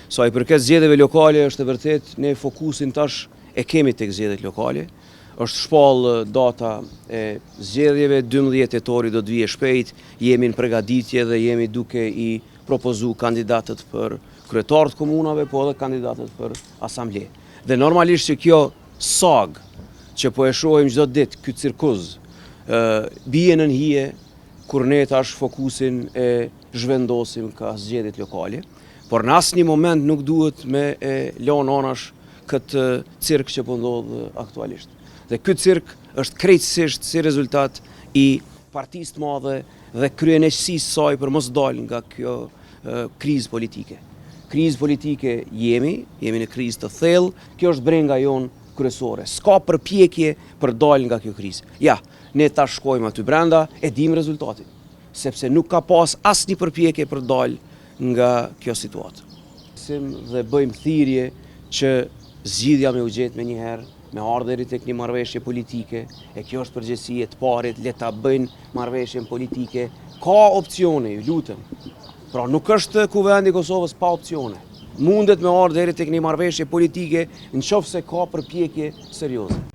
Sa i përket zgjedhjeve lokale, është e vërtet ne fokusin tash e kemi tek zgjedhjet lokale. Është shpall data e zgjedhjeve, 12 tetori do të vijë shpejt, jemi në përgatitje dhe jemi duke i propozu kandidatët për kryetarët komunave, po edhe kandidatët për asamble. Dhe normalisht që kjo sag që po e shohim çdo ditë, ky cirkuz, bie në hije kur ne tash fokusin e zhvendosim ka zgjedhjet lokale, por në asnjë moment nuk duhet me e lënë anash këtë cirk që po ndodh aktualisht. Dhe ky cirk është krejtësisht si rezultat i partisë të madhe dhe kryenësisë saj për mos dalë nga kjo krizë politike. Krizë politike jemi në krizë të thellë, kjo është brenga jonë kryesore. S'ka përpjekje për dalë nga kjo krizë. Ja, ne tash shkojmë aty brenda, e dim rezultatin, sepse nuk ka pas asnjë përpjekje për dalë nga kjo situatë. Dhe bëjmë thirrje që zgjidhja me u gjetë me njëherë, me ardheri tek një marrëveshje politike, e kjo është përgjegjësi e të parit, le ta bëjnë marrëveshjen politike. Ka opsione, ju lutem. Pra nuk është kuvendi i Kosovës pa opsione. Mundet me ardheri tek një marrëveshje politike nëse ka përpjekje serioze.